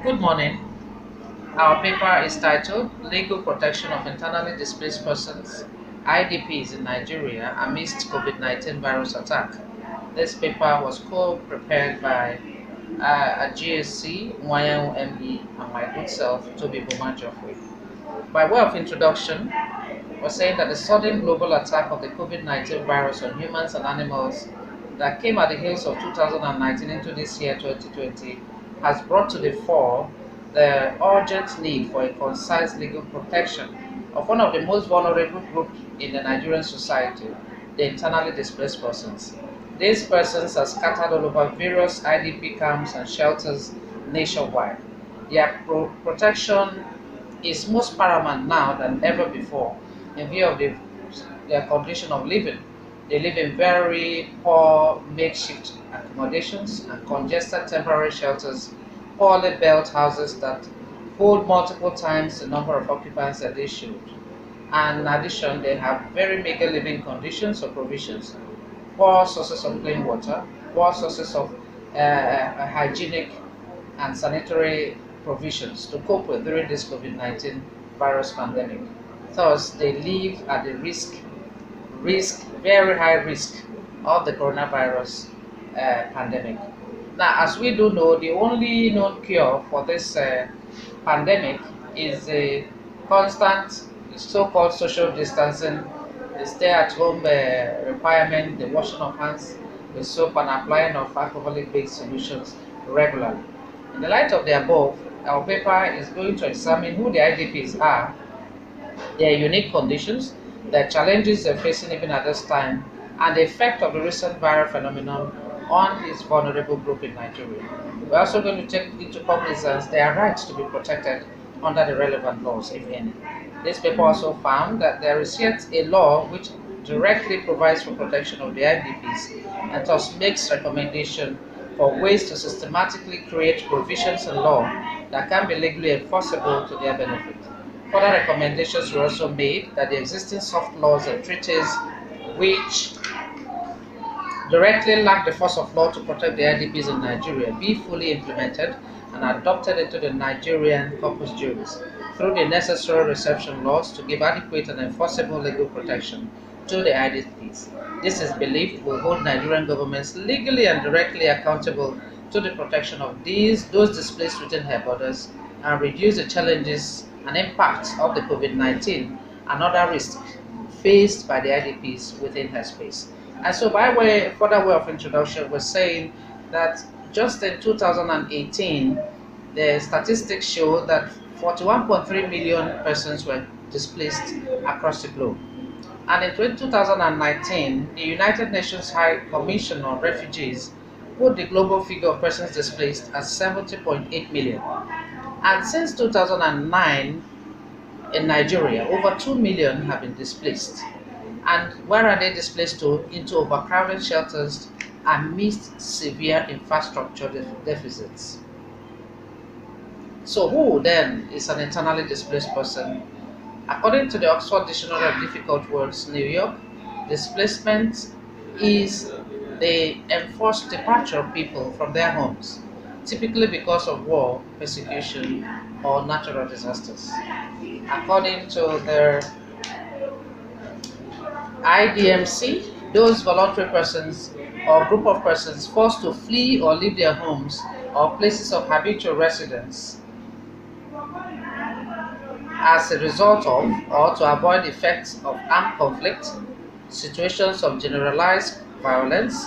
Good morning. Our paper is titled Legal Protection of Internally Displaced Persons, IDPs in Nigeria Amidst COVID-19 Virus Attack. This paper was co-prepared by a GSC, YME, and my good self, Toby, Boma, Geoffrey. By way of introduction, we're saying that the sudden global attack of the COVID-19 virus on humans and animals that came at the heels of 2019 into this year 2020 has brought to the fore the urgent need for a concise legal protection of one of the most vulnerable groups in the Nigerian society, the internally displaced persons. These persons are scattered all over various IDP camps and shelters nationwide. Their protection is most paramount now than ever before in view of their condition of living. They live in very poor makeshift accommodations and congested temporary shelters, poorly built houses that hold multiple times the number of occupants that they should. And in addition, they have very meager living conditions or provisions, poor sources of clean water, poor sources of hygienic and sanitary provisions to cope with during this COVID-19 virus pandemic. Thus, they live at the very high risk of the coronavirus pandemic. Now, as we do know, the only known cure for this pandemic is the constant so-called social distancing, the stay-at-home requirement, the washing of hands with soap and applying of alcoholic-based solutions regularly. In the light of the above, our paper is going to examine who the IDPs are, their unique conditions, the challenges they're facing even at this time, and the effect of the recent viral phenomenon on this vulnerable group in Nigeria. We're also going to take into cognizance their rights to be protected under the relevant laws, if any. This paper also found that there is yet a law which directly provides for protection of the IDPs and thus makes recommendation for ways to systematically create provisions in law that can be legally enforceable to their benefit. Further recommendations were also made that the existing soft laws and treaties which directly lack the force of law to protect the IDPs in Nigeria be fully implemented and adopted into the Nigerian corpus juris through the necessary reception laws to give adequate and enforceable legal protection to the IDPs. This is believed will hold Nigerian governments legally and directly accountable to the protection of those displaced within her borders and reduce the challenges and impacts of the COVID-19 and other risks faced by the IDPs within her space. And so by further way of introduction, we're saying that just in 2018, the statistics show that 41.3 million persons were displaced across the globe. And in 2019, the United Nations High Commission on Refugees put the global figure of persons displaced at 70.8 million. And since 2009, in Nigeria, over 2 million have been displaced. And where are they displaced to? Into overcrowded shelters amidst severe infrastructure deficits. So who then is an internally displaced person? According to the Oxford Dictionary of Difficult Words, New York, displacement is the enforced departure of people from their homes, typically because of war, persecution, or natural disasters. According to their IDMC, those voluntary persons or group of persons forced to flee or leave their homes or places of habitual residence as a result of or to avoid effects of armed conflict, situations of generalized violence,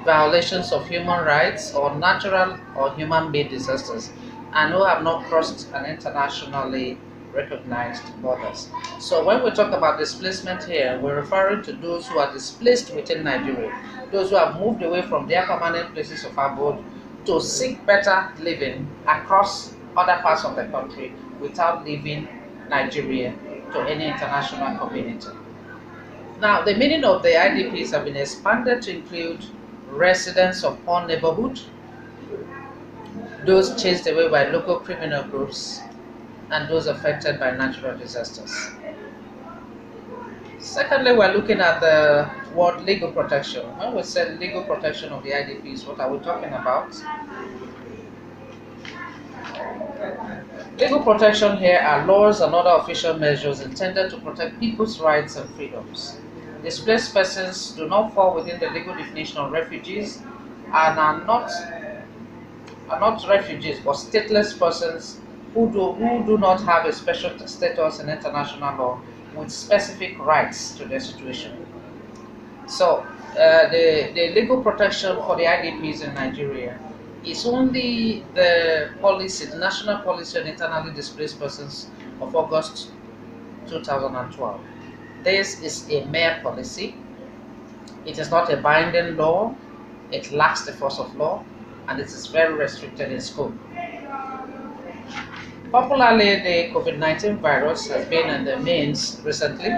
violations of human rights, or natural or human-made disasters, and who have not crossed an internationally recognized borders. So when we talk about displacement here, we're referring to those who are displaced within Nigeria, those who have moved away from their permanent places of abode to seek better living across other parts of the country without leaving Nigeria to any international community. Now, the meaning of the IDPs have been expanded to include residents of poor neighborhood, those chased away by local criminal groups, and those affected by natural disasters. Secondly, we're looking at the word legal protection. When we say legal protection of the IDPs, what are we talking about? Legal protection here are laws and other official measures intended to protect people's rights and freedoms. Displaced persons do not fall within the legal definition of refugees and are not refugees but stateless persons who do not have a special status in international law with specific rights to their situation. So, the legal protection for the IDPs in Nigeria is only the policy, the national policy on internally displaced persons of August 2012. This is a mere policy. It is not a binding law. It lacks the force of law, and it is very restricted in scope. Popularly, the COVID-19 virus has been in the mains recently.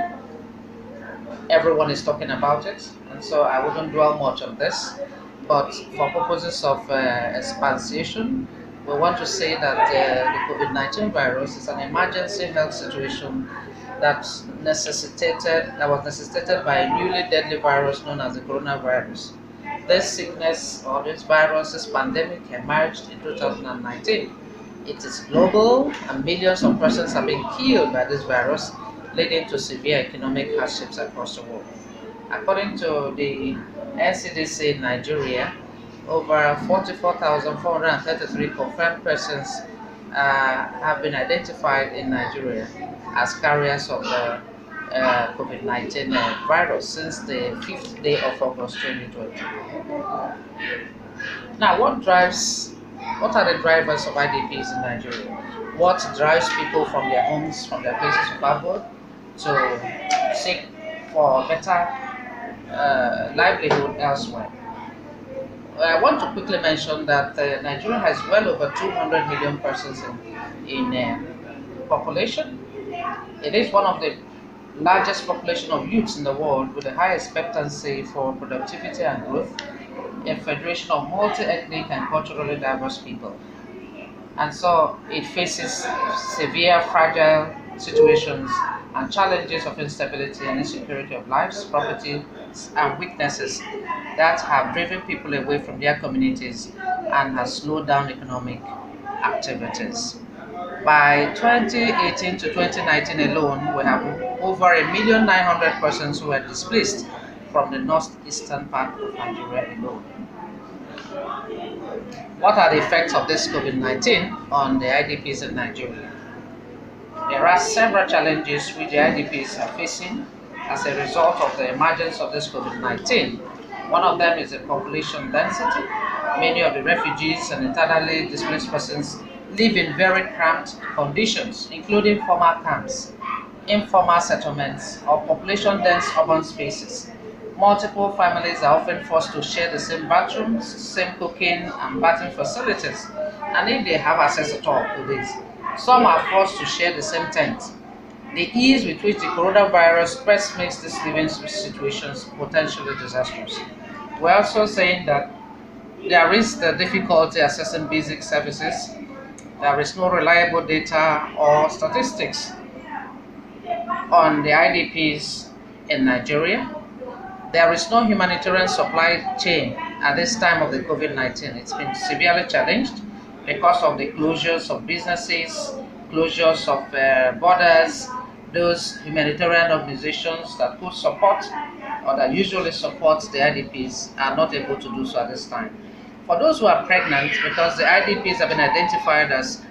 Everyone is talking about it, and so I wouldn't dwell much on this. But for purposes of expansion, we want to say that the COVID-19 virus is an emergency health situation that was necessitated by a newly deadly virus known as the coronavirus. This sickness or this virus, this pandemic emerged in 2019. It is global and millions of persons have been killed by this virus, leading to severe economic hardships across the world. According to the NCDC in Nigeria, over 44,433 confirmed persons have been identified in Nigeria as carriers of the COVID-19 virus since the 5th day of August 2020. Now, what are the drivers of IDPs in Nigeria? What drives people from their homes, from their places of abode, to seek for better livelihood elsewhere? I want to quickly mention that Nigeria has well over 200 million persons in population. It is one of the largest population of youths in the world with a high expectancy for productivity and growth, a federation of multi-ethnic and culturally diverse people. And so it faces severe, fragile situations and challenges of instability and insecurity of lives, property, and weaknesses that have driven people away from their communities and has slowed down economic activities. By 2018 to 2019 alone, we have over 1,900,000 persons who were displaced from the northeastern part of Nigeria alone. What are the effects of this COVID-19 on the IDPs in Nigeria? There are several challenges which the IDPs are facing as a result of the emergence of this COVID-19. One of them is the population density. Many of the refugees and internally displaced persons live in very cramped conditions, including formal camps, informal settlements, or population-dense urban spaces. Multiple families are often forced to share the same bathrooms, same cooking and bathing facilities, and if they have access at all to this, some are forced to share the same tent. The ease with which the coronavirus spreads makes these living situations potentially disastrous. We're also saying that there is the difficulty accessing basic services. There is no reliable data or statistics on the IDPs in Nigeria. There is no humanitarian supply chain at this time of the COVID-19. It's been severely challenged because of the closures of businesses, closures of borders. Those humanitarian organizations that could support or that usually support the IDPs are not able to do so at this time. For those who are pregnant, because the IDPs have been identified as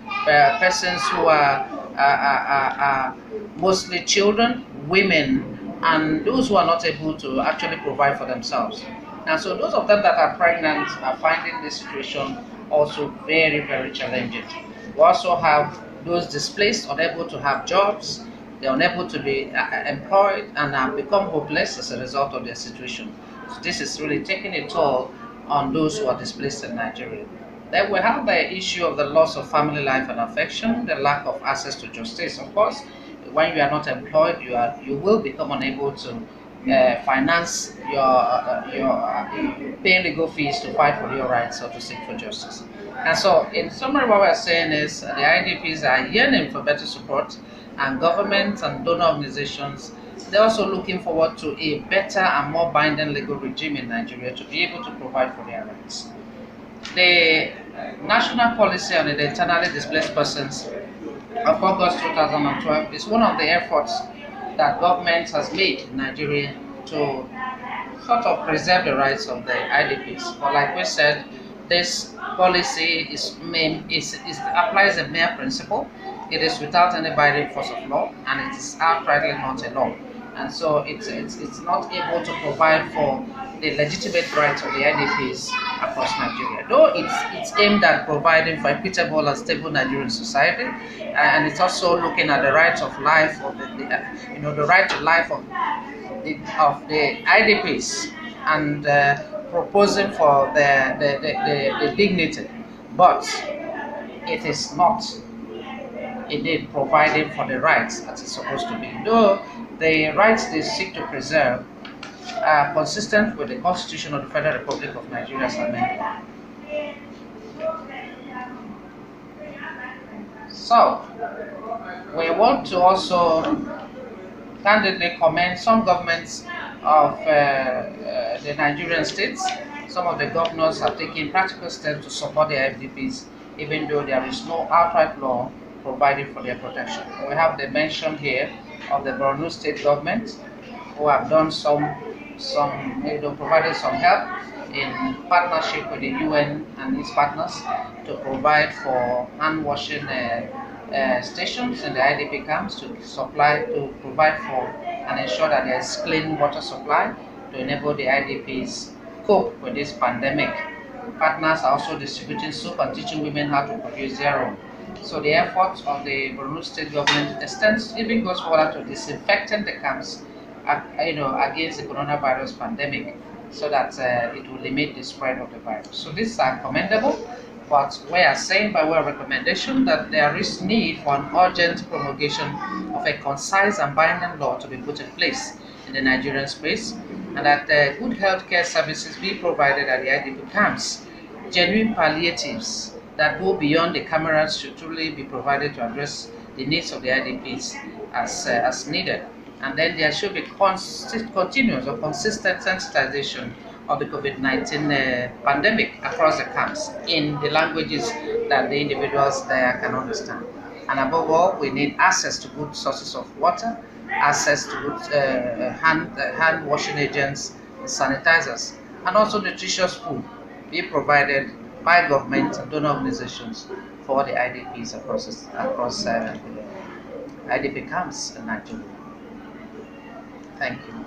persons who are mostly children, women, and those who are not able to actually provide for themselves. And so those of them that are pregnant are finding this situation also very, very challenging. We also have those displaced, unable to have jobs, they're unable to be employed and have become hopeless as a result of their situation. So this is really taking a toll on those who are displaced in Nigeria. Then we have the issue of the loss of family life and affection, the lack of access to justice. Of course, when you are not employed, you will become unable to finance your pay legal fees to fight for your rights or to seek for justice. And so, in summary, what we're saying is the IDPs are yearning for better support, and governments and donor organizations, they're also looking forward to a better and more binding legal regime in Nigeria to be able to provide for their rights. The national policy on the internally displaced persons of August 2012 is one of the efforts that government has made in Nigeria to sort of preserve the rights of the IDPs. But like we said, this policy applies a mere principle. It is without any binding force of law, and it is outrightly not a law. And so it's not able to provide for the legitimate rights of the IDPs across Nigeria. Though it's aimed at providing for equitable and stable Nigerian society, and it's also looking at the rights of life of the right to life of the IDPs, and proposing for the dignity, but it is not indeed providing for the rights as it's supposed to be. Though the rights they seek to preserve are consistent with the Constitution of the Federal Republic of Nigeria's amendment. So, we want to also candidly commend some governments of the Nigerian states. Some of the governors have taken practical steps to support the IDPs, even though there is no outright law providing for their protection. We have the mention here of the Borno state government, who have done provided some help in partnership with the UN and its partners to provide for hand washing stations in the IDP camps to provide for and ensure that there is clean water supply to enable the IDPs cope with this pandemic. Partners are also distributing soap and teaching women how to produce their own. So the efforts of the Borno state government even goes further to disinfecting the camps, against the coronavirus pandemic, so that it will limit the spread of the virus. So these are commendable, but we are saying by way of recommendation that there is need for an urgent promulgation of a concise and binding law to be put in place in the Nigerian space, and that good healthcare services be provided at the IDP camps. Genuine palliatives that go beyond the cameras should truly be provided to address the needs of the IDPs as needed. And then there should be continuous or consistent sensitization of the COVID-19 pandemic across the camps in the languages that the individuals there can understand. And above all, we need access to good sources of water, access to good hand washing agents, sanitizers, and also nutritious food be provided by government and donor organizations for the IDPs across the IDP camps in Nigeria. Thank you.